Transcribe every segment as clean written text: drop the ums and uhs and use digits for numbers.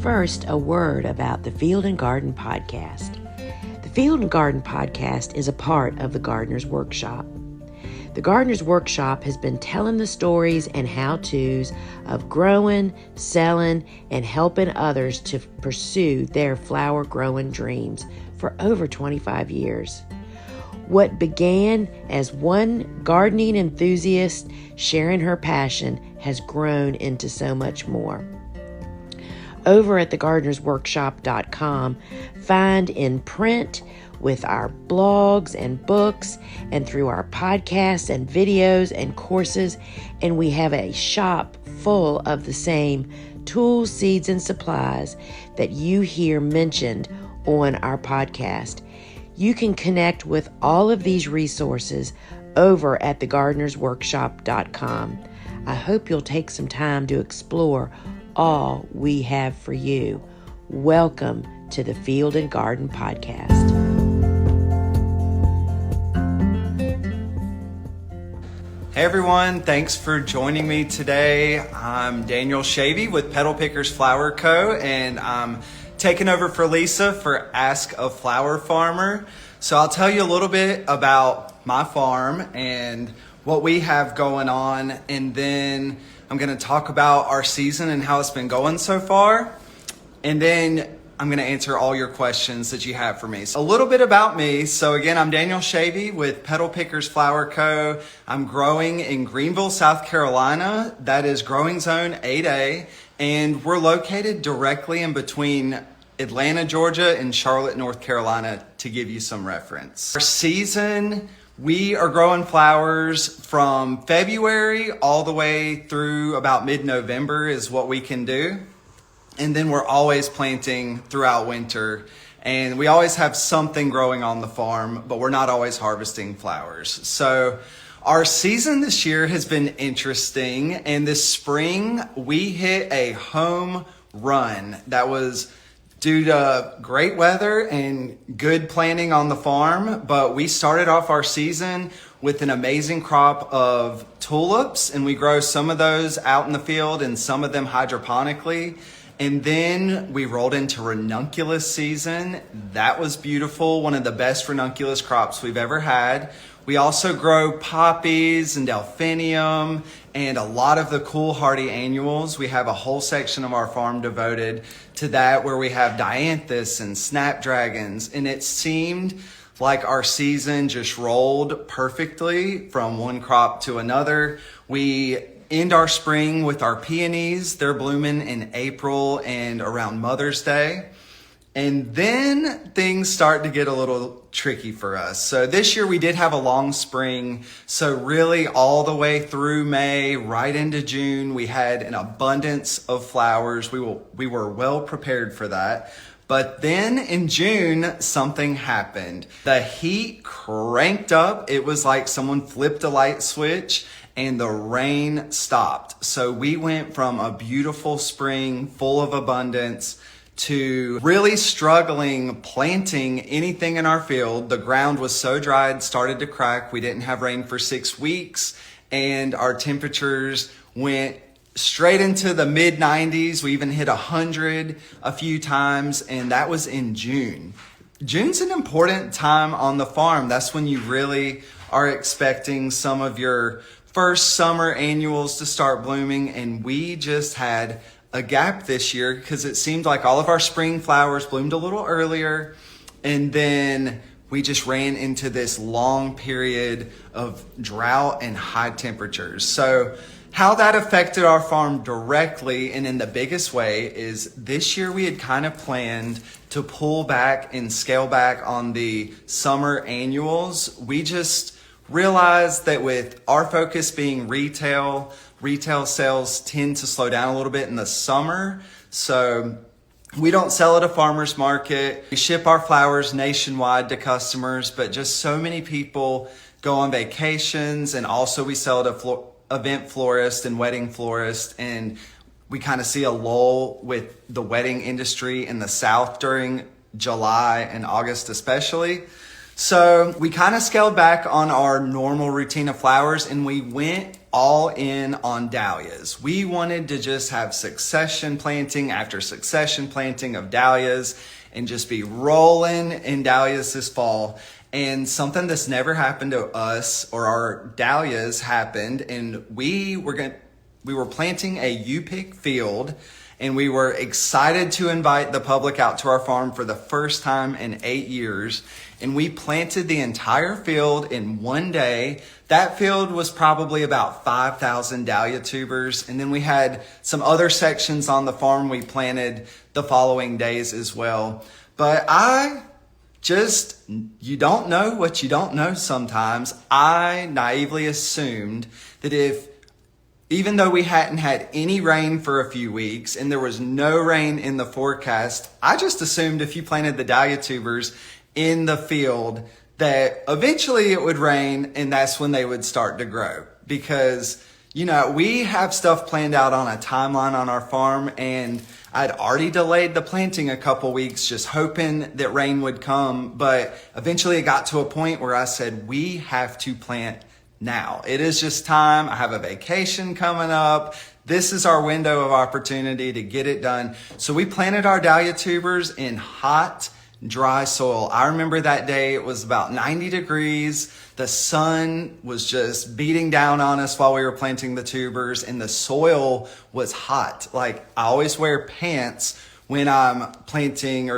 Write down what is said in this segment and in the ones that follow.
First, a word about the Field and Garden Podcast. The Field and Garden Podcast is a part of the Gardener's Workshop. The Gardener's Workshop has been telling the stories and how-tos of growing, selling, and helping others to pursue their flower-growing dreams for over 25 years. What began as one gardening enthusiast sharing her passion has grown into so much more. Over at thegardenersworkshop.com, find in print with our blogs and books and through our podcasts and videos and courses, and we have a shop full of the same tools, seeds, and supplies that you hear mentioned on our podcast. You can connect with all of these resources over at thegardenersworkshop.com. I hope you'll take some time to explore all we have for you. Welcome to the Field and Garden Podcast. Hey everyone, thanks for joining me today. I'm Daniel Schavey with Petal Pickers Flower Co. and I'm taking over for Lisa for Ask a Flower Farmer. So I'll tell you a little bit about my farm and what we have going on, and then I'm going to talk about our season and how it's been going so far, and then I'm going to answer all your questions that you have for me. So a little bit about me. So again, I'm Daniel Schavey with Petal Pickers Flower Co. I'm growing in Greenville, South Carolina. That is growing zone 8A, and we're located directly in between Atlanta, Georgia and Charlotte, North Carolina, to give you some reference. Our season, we are growing flowers from February all the way through about mid-November is what we can do. And then we're always planting throughout winter. And we always have something growing on the farm, but we're not always harvesting flowers. So our season this year has been interesting. And this spring, we hit a home run that was due to great weather and good planning on the farm. But we started off our season with an amazing crop of tulips, and we grow some of those out in the field and some of them hydroponically. And then we rolled into ranunculus season. That was beautiful, one of the best ranunculus crops we've ever had. We also grow poppies and delphinium and a lot of the cool hardy annuals. We have a whole section of our farm devoted to that, where we have dianthus and snapdragons. And it seemed like our season just rolled perfectly from one crop to another. We end our spring with our peonies. They're blooming in April and around Mother's Day. And then things start to get a little tricky for us. So this year we did have a long spring. So really all the way through May, right into June, we had an abundance of flowers. We were well prepared for that. But then in June, something happened. The heat cranked up. It was like someone flipped a light switch and the rain stopped. So we went from a beautiful spring full of abundance to really struggling planting anything in our field. The ground was so dry, it started to crack. We didn't have rain for 6 weeks, and our temperatures went straight into the mid 90s. We even hit 100 a few times, and that was in June. June's an important time on the farm. That's when you really are expecting some of your first summer annuals to start blooming, and we just had a gap this year because it seemed like all of our spring flowers bloomed a little earlier, and then we just ran into this long period of drought and high temperatures. So how that affected our farm directly and in the biggest way is this year we had kind of planned to pull back and scale back on the summer annuals. We just realized that with our focus being retail sales tend to slow down a little bit in the summer. So we don't sell at a farmer's market. We ship our flowers nationwide to customers, but just so many people go on vacations, and also we sell at event florist and wedding florist, and we kind of see a lull with the wedding industry in the South during July and August especially. So we kind of scaled back on our normal routine of flowers, and we went all in on dahlias. We wanted to just have succession planting after succession planting of dahlias and just be rolling in dahlias this fall. And something that's never happened to us or our dahlias happened, and we were planting a U-pick field, and we were excited to invite the public out to our farm for the first time in 8 years. And we planted the entire field in one day. That field was probably about 5,000 dahlia tubers. And then we had some other sections on the farm we planted the following days as well. But you don't know what you don't know sometimes. I naively assumed that even though we hadn't had any rain for a few weeks and there was no rain in the forecast, I just assumed if you planted the dahlia tubers in the field that eventually it would rain and that's when they would start to grow. Because, we have stuff planned out on a timeline on our farm, and I'd already delayed the planting a couple weeks just hoping that rain would come. But eventually it got to a point where I said, we have to plant now. It is just time. I have a vacation coming up. This is our window of opportunity to get it done. So we planted our dahlia tubers in hot, dry soil. I remember that day it was about 90 degrees. The sun was just beating down on us while we were planting the tubers, and the soil was hot. Like, I always wear pants when I'm planting,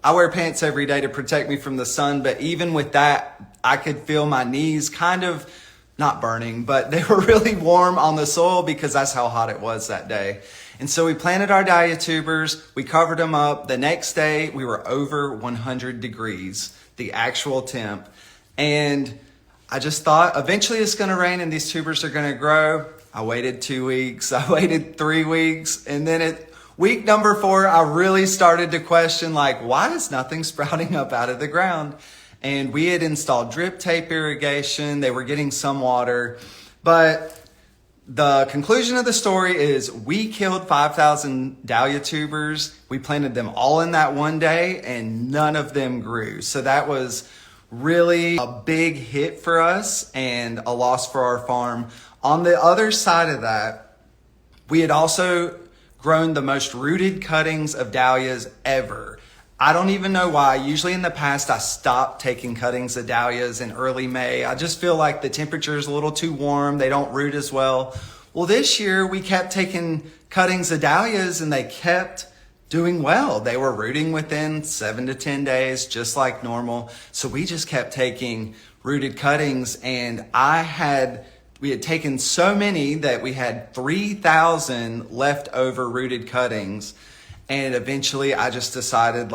I wear pants every day to protect me from the sun, but even with that, I could feel my knees kind of not burning, but they were really warm on the soil because that's how hot it was that day. And so we planted our dahlia tubers, we covered them up. The next day we were over 100 degrees, the actual temp. And I just thought eventually it's going to rain and these tubers are going to grow. I waited 2 weeks, I waited 3 weeks. And then week number 4, I really started to question, why is nothing sprouting up out of the ground? And we had installed drip tape irrigation. They were getting some water, but the conclusion of the story is we killed 5,000 dahlia tubers. We planted them all in that one day and none of them grew. So that was really a big hit for us and a loss for our farm. On the other side of that, we had also grown the most rooted cuttings of dahlias ever. I don't even know why. Usually in the past, I stopped taking cuttings of dahlias in early May. I just feel like the temperature is a little too warm. They don't root as well. Well, this year we kept taking cuttings of dahlias and they kept doing well. They were rooting within 7 to 10 days, just like normal. So we just kept taking rooted cuttings, and we had taken so many that we had 3,000 leftover rooted cuttings. And eventually I just decided,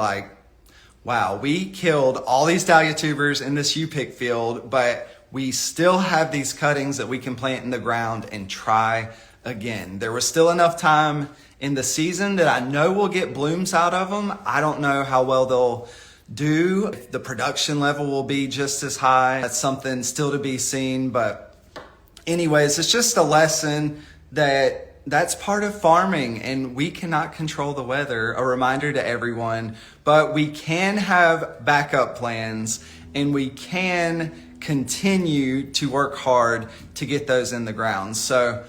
wow, we killed all these dahlia tubers in this U-pick field, but we still have these cuttings that we can plant in the ground and try again. There was still enough time in the season that I know we'll get blooms out of them. I don't know how well they'll do. If the production level will be just as high. That's something still to be seen. But anyways, it's just a lesson that's part of farming, and we cannot control the weather. A reminder to everyone, but we can have backup plans and we can continue to work hard to get those in the ground. So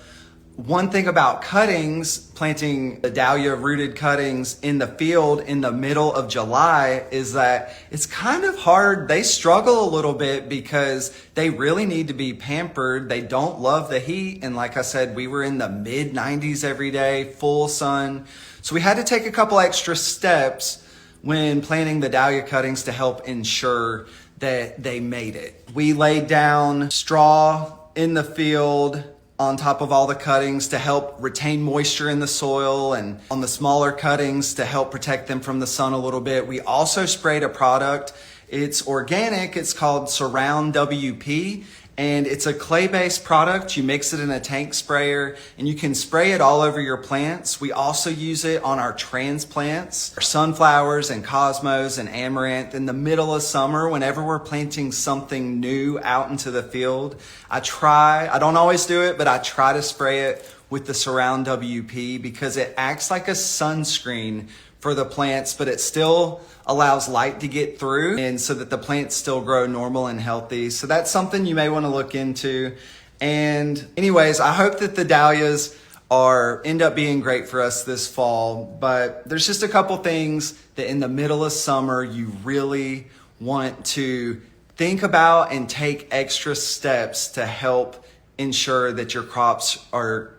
one thing about cuttings, planting the dahlia rooted cuttings in the field in the middle of July, is that it's kind of hard. They struggle a little bit because they really need to be pampered. They don't love the heat. And like I said, we were in the mid 90s every day, full sun. So we had to take a couple extra steps when planting the dahlia cuttings to help ensure that they made it. We laid down straw in the field on top of all the cuttings to help retain moisture in the soil, and on the smaller cuttings to help protect them from the sun a little bit. We also sprayed a product. It's organic. It's called Surround WP, and it's a clay-based product. You mix it in a tank sprayer and you can spray it all over your plants. We also use it on our transplants, our sunflowers and cosmos and amaranth in the middle of summer whenever we're planting something new out into the field. I don't always do it, but I try to spray it with the Surround WP because it acts like a sunscreen for the plants, but it still allows light to get through and so that the plants still grow normal and healthy. So that's something you may want to look into. And anyways, I hope that the dahlias end up being great for us this fall, but there's just a couple things that in the middle of summer you really want to think about and take extra steps to help ensure that your crops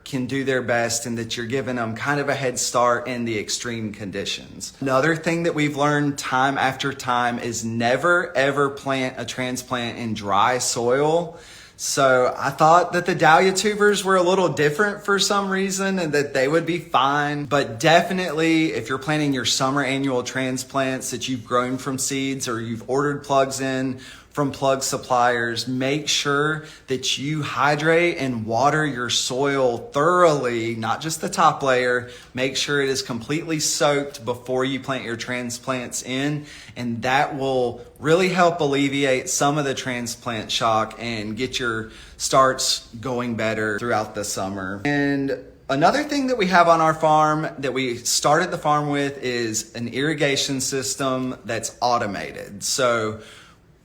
can do their best and that you're giving them kind of a head start in the extreme conditions. Another thing that we've learned time after time is never ever plant a transplant in dry soil. So I thought that the dahlia tubers were a little different for some reason and that they would be fine. But definitely if you're planting your summer annual transplants that you've grown from seeds or you've ordered plugs in from plug suppliers, make sure that you hydrate and water your soil thoroughly, not just the top layer. Make sure it is completely soaked before you plant your transplants in, and that will really help alleviate some of the transplant shock and get your starts going better throughout the summer. And another thing that we have on our farm that we started the farm with is an irrigation system that's automated. So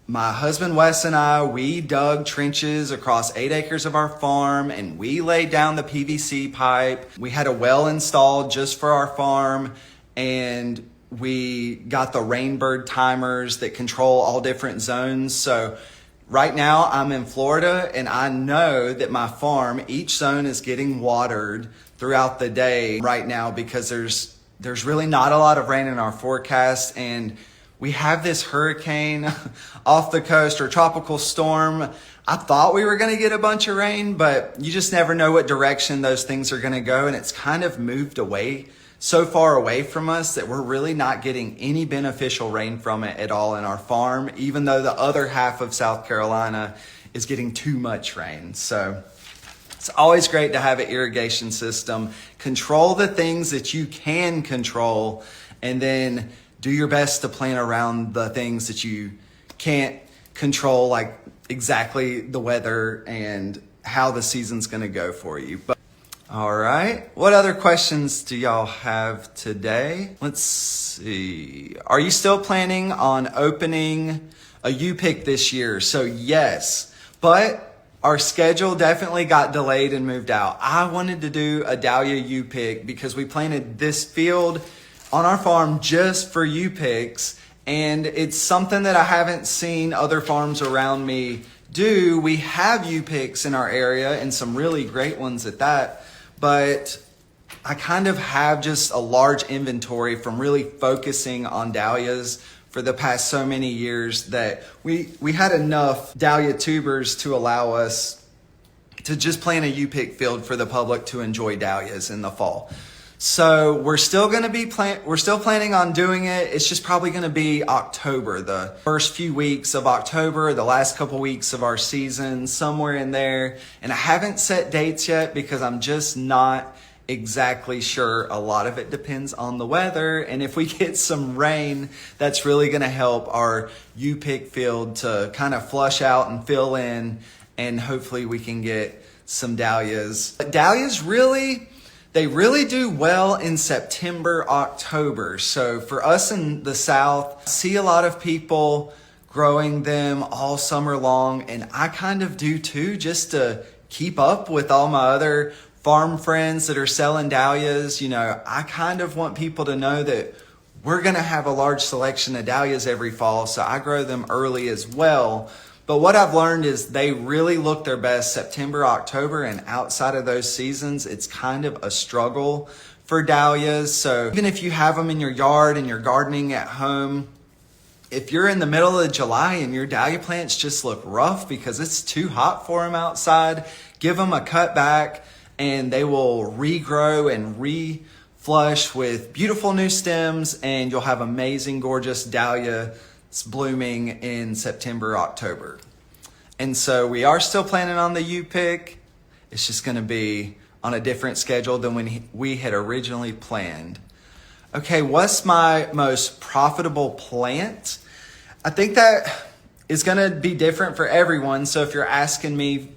my husband Wes and I, we dug trenches across 8 acres of our farm and we laid down the PVC pipe. We had a well installed just for our farm, and we got the Rainbird timers that control all different zones. So right now I'm in Florida and I know that my farm, each zone is getting watered throughout the day right now because there's really not a lot of rain in our forecast, and we have this hurricane off the coast or tropical storm. I thought we were going to get a bunch of rain, but you just never know what direction those things are going to go. And it's kind of moved away, so far away from us that we're really not getting any beneficial rain from it at all in our farm, even though the other half of South Carolina is getting too much rain. So it's always great to have an irrigation system. Control the things that you can control, and then do your best to plan around the things that you can't control, like exactly the weather and how the season's going to go for you. But all right, what other questions do y'all have today? Let's see. Are you still planning on opening a U-pick this year? So yes, but our schedule definitely got delayed and moved out. I wanted to do a dahlia U-pick because we planted this field on our farm just for U-picks, and it's something that I haven't seen other farms around me do. We have U-picks in our area and some really great ones at that, but I kind of have just a large inventory from really focusing on dahlias for the past so many years that we had enough dahlia tubers to allow us to just plant a U-pick field for the public to enjoy dahlias in the fall. So we're still planning on doing it. It's just probably going to be October, the first few weeks of October, the last couple weeks of our season, somewhere in there. And I haven't set dates yet because I'm just not exactly sure. A lot of it depends on the weather. And if we get some rain, that's really going to help our U-pick field to kind of flush out and fill in. And hopefully we can get some dahlias. But dahlias they really do well in September, October. So for us in the South, I see a lot of people growing them all summer long, and I kind of do too, just to keep up with all my other farm friends that are selling dahlias. You know, I kind of want people to know that we're going to have a large selection of dahlias every fall, so I grow them early as well. But what I've learned is they really look their best September, October, and outside of those seasons, it's kind of a struggle for dahlias. So even if you have them in your yard and you're gardening at home, if you're in the middle of July and your dahlia plants just look rough because it's too hot for them outside, give them a cut back and they will regrow and reflush with beautiful new stems, and you'll have amazing, gorgeous dahlia blooming in September, October. And so we are still planning on the U-pick. It's just going to be on a different schedule than when we had originally planned. Okay, what's my most profitable plant? I think that is going to be different for everyone. So if you're asking me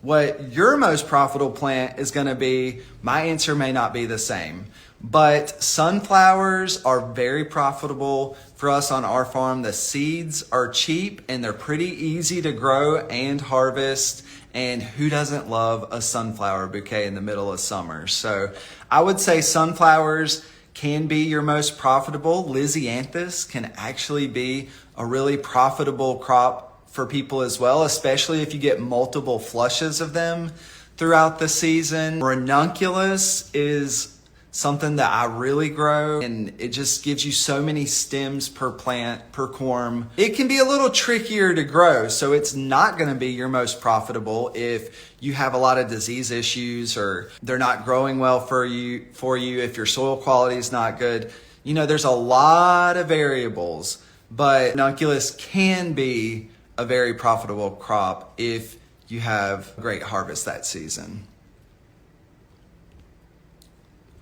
what your most profitable plant is going to be, my answer may not be the same. But sunflowers are very profitable for us on our farm. The seeds are cheap and they're pretty easy to grow and harvest. And who doesn't love a sunflower bouquet in the middle of summer? So I would say sunflowers can be your most profitable. Lisianthus can actually be a really profitable crop for people as well, especially if you get multiple flushes of them throughout the season. Ranunculus is something that I really grow, and it just gives you so many stems per plant, per corm. It can be a little trickier to grow, so it's not going to be your most profitable if you have a lot of disease issues or they're not growing well for you if your soil quality is not good. You know, there's a lot of variables, but ranunculus can be a very profitable crop if you have a great harvest that season.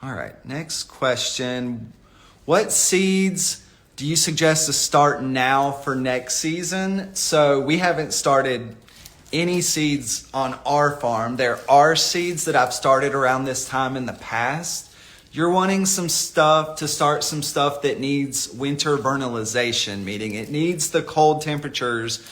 All right, next question. What seeds do you suggest to start now for next season? So we haven't started any seeds on our farm. There are seeds that I've started around this time in the past. You're wanting some stuff to start some stuff that needs winter vernalization, meaning it needs the cold temperatures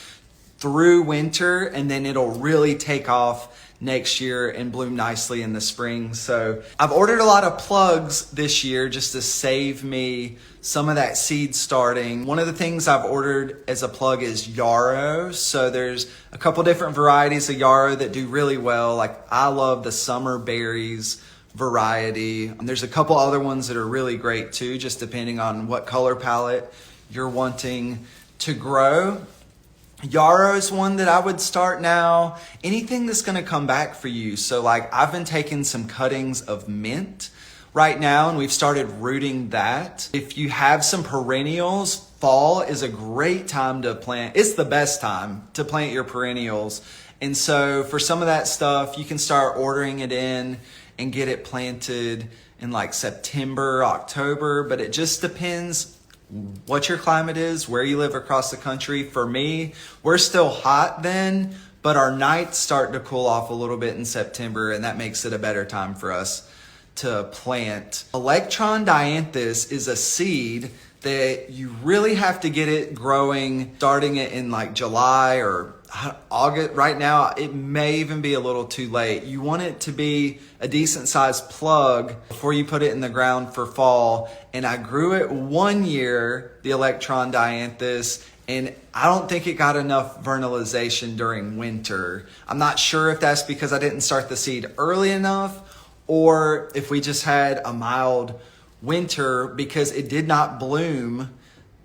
through winter, and then it'll really take off next year and bloom nicely in the spring. So I've ordered a lot of plugs this year just to save me some of that seed starting. One of the things I've ordered as a plug is yarrow. So there's a couple different varieties of yarrow that do really well. Like I love the summer berries variety. And there's a couple other ones that are really great too, just depending on what color palette you're wanting to grow. Yarrow is one that I would start now. Anything that's going to come back for you. So like I've been taking some cuttings of mint right now, and we've started rooting that. If you have some perennials, fall is a great time to plant. It's the best time to plant your perennials. And so for some of that stuff, you can start ordering it in and get it planted in like September, October, but it just depends what your climate is, where you live across the country. For me, we're still hot then, but our nights start to cool off a little bit in September, and that makes it a better time for us to plant. Electron dianthus is a seed that you really have to get it growing, starting it in like July or August. Right now, it may even be a little too late. You want it to be a decent sized plug before you put it in the ground for fall. And I grew it one year, the electron dianthus, and I don't think it got enough vernalization during winter. I'm not sure if that's because I didn't start the seed early enough or if we just had a mild winter, because it did not bloom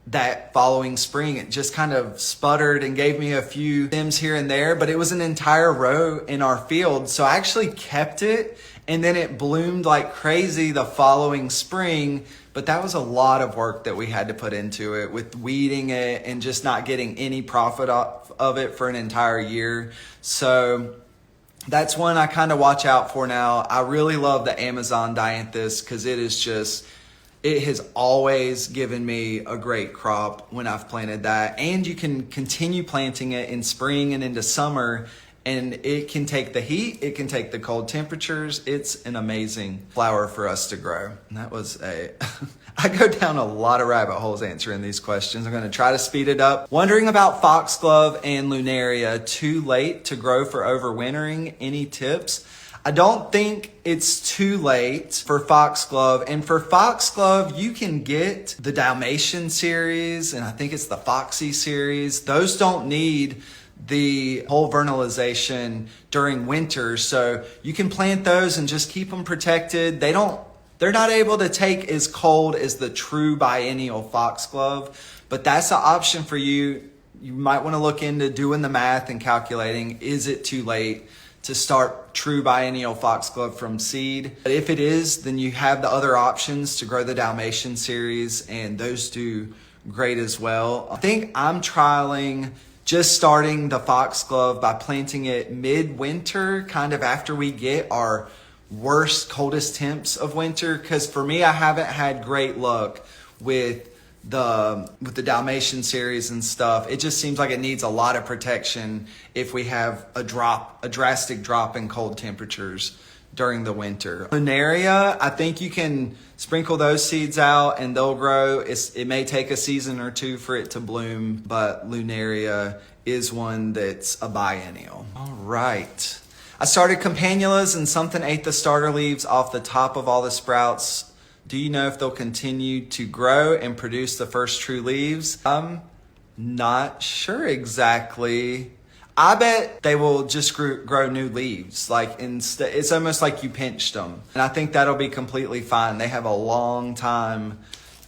that following spring. It just kind of sputtered and gave me a few stems here and there, but it was an entire row in our field. So I actually kept it, and then it bloomed like crazy the following spring. But that was a lot of work that we had to put into it with weeding it and just not getting any profit off of it for an entire year. So that's one I kind of watch out for now. I really love the Amazon dianthus because it has always given me a great crop when I've planted that. And you can continue planting it in spring and into summer, and it can take the heat, it can take the cold temperatures. It's an amazing flower for us to grow. And that was I go down a lot of rabbit holes answering these questions. I'm going to try to speed it up. Wondering about foxglove and lunaria, too late to grow for overwintering. Any tips? I don't think it's too late for foxglove. And for foxglove, you can get the Dalmatian series, and I think it's the Foxy series. Those don't need the whole vernalization during winter. So you can plant those and just keep them protected. They're not able to take as cold as the true biennial foxglove, but that's an option for you. You might want to look into doing the math and calculating, is it too late to start true biennial foxglove from seed? But if it is, then you have the other options to grow the Dalmatian series, and those do great as well. I think I'm trialing just starting the foxglove by planting it mid-winter, kind of after we get our worst, coldest temps of winter. Because for me, I haven't had great luck with the Dalmatian series and stuff. It just seems like it needs a lot of protection if we have a drastic drop in cold temperatures during the winter. Lunaria, I think you can sprinkle those seeds out and they'll grow. It may take a season or two for it to bloom, but Lunaria is one that's a biennial. All right. I started campanulas and something ate the starter leaves off the top of all the sprouts. Do you know if they'll continue to grow and produce the first true leaves? I'm not sure exactly. I bet they will just grow new leaves. It's almost like you pinched them. And I think that'll be completely fine. They have a long time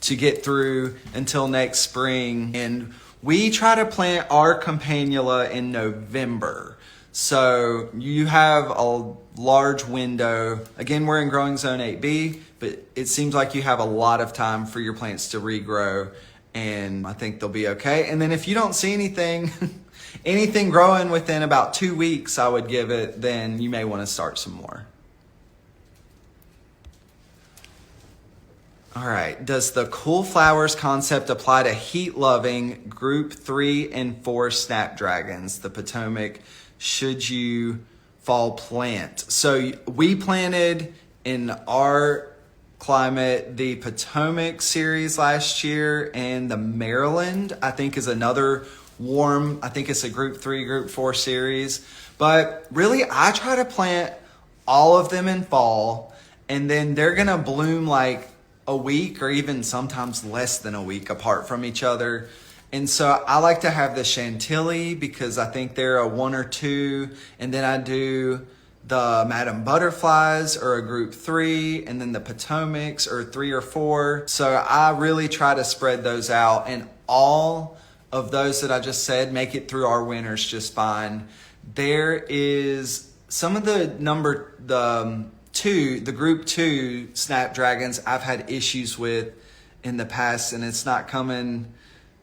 to get through until next spring. And we try to plant our campanula in November. So you have a large window. Again, we're in growing zone 8B, but it seems like you have a lot of time for your plants to regrow. And I think they'll be okay. And then if you don't see anything growing within about 2 weeks, I would give it, then you may want to start some more. All right. Does the cool flowers concept apply to heat-loving group 3 and 4 snapdragons, the Potomac, should you fall plant? So we planted in our climate the Potomac series last year, and the Maryland, I think, is another warm, I think it's a group 3, group 4 series. But really, I try to plant all of them in fall, and then they're gonna bloom like a week or even sometimes less than a week apart from each other. And so I like to have the Chantilly because I think they're a 1 or 2, and then I do the Madam Butterflies or a group 3, and then the Potomacs or 3 or 4. So I really try to spread those out, and all of those that I just said make it through our winters just fine. There is some of the group 2 snapdragons I've had issues with in the past, and it's not coming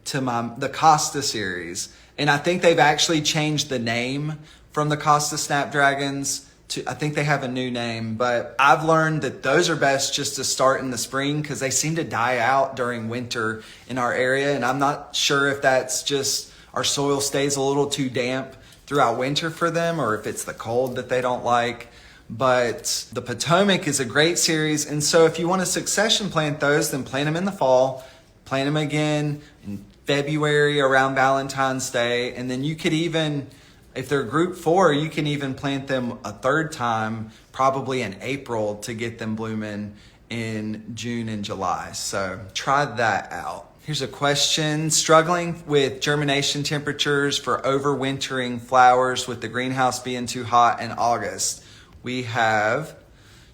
to the Costa series. And I think they've actually changed the name from the Costa snapdragons to, I think they have a new name, but I've learned that those are best just to start in the spring because they seem to die out during winter in our area. And I'm not sure if that's just our soil stays a little too damp throughout winter for them, or if it's the cold that they don't like. But the Potomac is a great series. And so if you want to succession plant those, then plant them in the fall, plant them again in February around Valentine's Day. And then you could even, if they're group 4, you can even plant them a third time, probably in April, to get them blooming in June and July. So try that out. Here's a question. Struggling with germination temperatures for overwintering flowers with the greenhouse being too hot in August. We have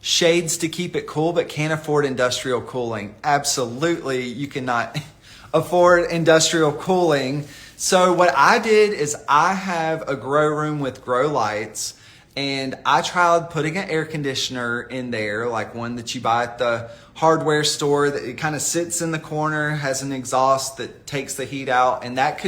shades to keep it cool, but can't afford industrial cooling. Absolutely, you cannot afford industrial cooling. So what I did is I have a grow room with grow lights, and I tried putting an air conditioner in there, like one that you buy at the hardware store, that it kind of sits in the corner, has an exhaust that takes the heat out, and that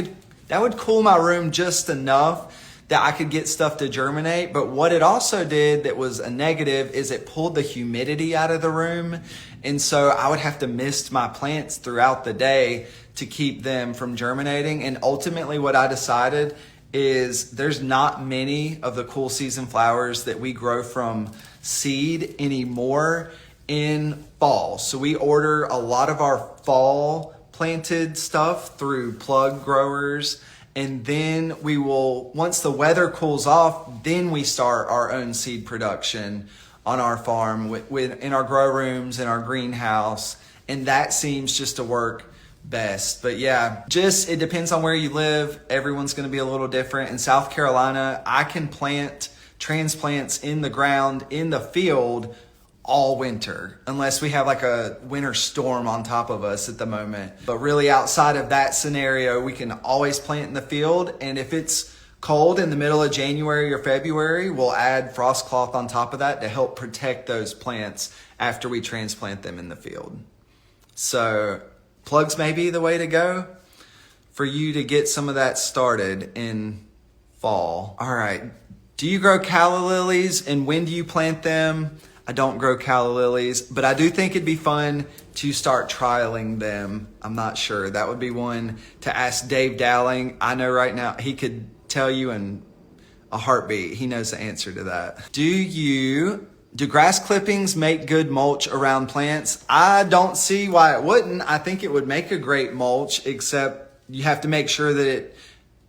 would cool my room just enough that I could get stuff to germinate. But what it also did that was a negative is it pulled the humidity out of the room. And so I would have to mist my plants throughout the day to keep them from germinating. And ultimately what I decided is there's not many of the cool season flowers that we grow from seed anymore in fall. So we order a lot of our fall planted stuff through plug growers. And then we will, once the weather cools off, then we start our own seed production on our farm in our grow rooms, in our greenhouse. And that seems just to work best. But yeah, it depends on where you live. Everyone's going to be a little different. In South Carolina, I can plant transplants in the ground, in the field, all winter, unless we have like a winter storm on top of us at the moment. But really outside of that scenario, we can always plant in the field. And if it's cold in the middle of January or February, we'll add frost cloth on top of that to help protect those plants after we transplant them in the field. So plugs may be the way to go for you to get some of that started in fall. All right. Do you grow calla lilies, and when do you plant them? I don't grow calla lilies, but I do think it'd be fun to start trialing them. I'm not sure. That would be one to ask Dave Dowling. I know right now he could tell you in a heartbeat. He knows the answer to that. Do you Do grass clippings make good mulch around plants? I don't see why it wouldn't. I think it would make a great mulch, except you have to make sure that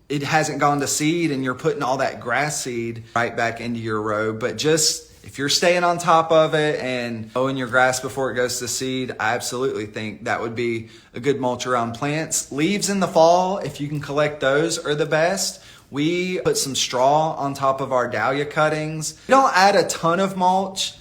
it hasn't gone to seed and you're putting all that grass seed right back into your row. But just if you're staying on top of it and mowing your grass before it goes to seed, I absolutely think that would be a good mulch around plants. Leaves in the fall, if you can collect those, are the best. We put some straw on top of our dahlia cuttings. We don't add a ton of mulch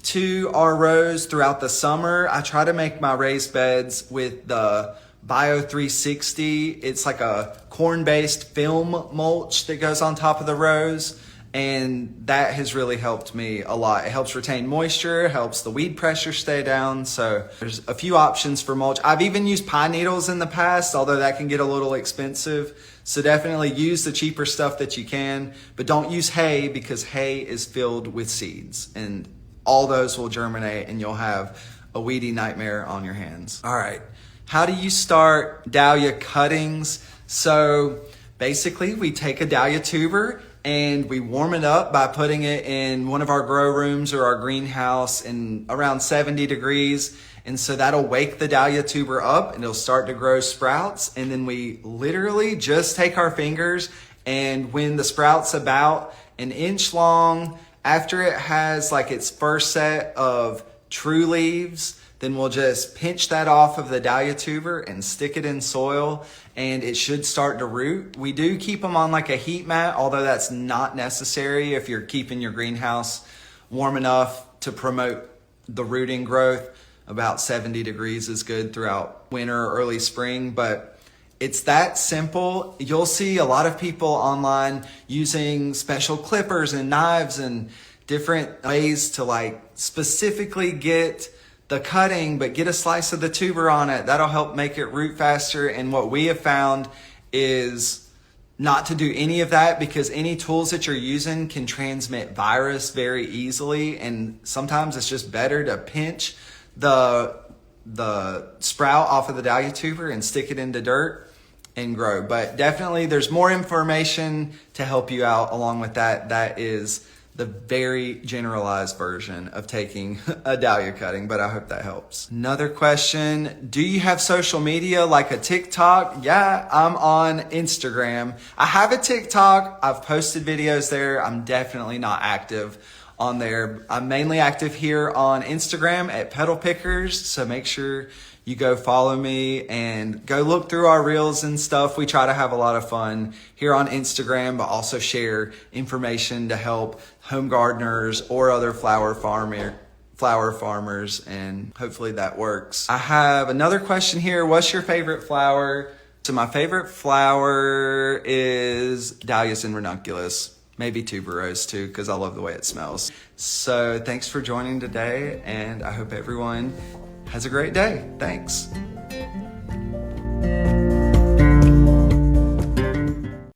to our rows throughout the summer. I try to make my raised beds with the Bio 360. It's like a corn-based film mulch that goes on top of the rows, and that has really helped me a lot. It helps retain moisture, helps the weed pressure stay down. So there's a few options for mulch. I've even used pine needles in the past, although that can get a little expensive. So definitely use the cheaper stuff that you can, but don't use hay, because hay is filled with seeds and all those will germinate and you'll have a weedy nightmare on your hands. All right, how do you start dahlia cuttings? So basically we take a dahlia tuber and we warm it up by putting it in one of our grow rooms or our greenhouse in around 70 degrees. And so that'll wake the dahlia tuber up and it'll start to grow sprouts. And then we literally just take our fingers, and when the sprout's about an inch long, after it has like its first set of true leaves, then we'll just pinch that off of the dahlia tuber and stick it in soil, and it should start to root. We do keep them on like a heat mat, although that's not necessary if you're keeping your greenhouse warm enough to promote the rooting growth. About 70 degrees is good throughout winter or early spring, but it's that simple. You'll see a lot of people online using special clippers and knives and different ways to like specifically get the cutting, but get a slice of the tuber on it. That'll help make it root faster. And what we have found is not to do any of that, because any tools that you're using can transmit virus very easily. And sometimes it's just better to pinch the sprout off of the dahlia tuber and stick it into dirt and grow. But definitely there's more information to help you out along with that. That is the very generalized version of taking a dahlia cutting, but I hope that helps. Another question, do you have social media like a TikTok? Yeah, I'm on Instagram. I have a TikTok. I've posted videos there. I'm definitely not active on there. I'm mainly active here on Instagram at Pedal Pickers, so make sure you go follow me and go look through our reels and stuff. We try to have a lot of fun here on Instagram, but also share information to help home gardeners or other flower farmers, and hopefully that works. I have another question here. What's your favorite flower? So my favorite flower is Dahlias and ranunculus. Maybe tuberose too, because I love the way it smells. So thanks for joining today, and I hope everyone has a great day. Thanks.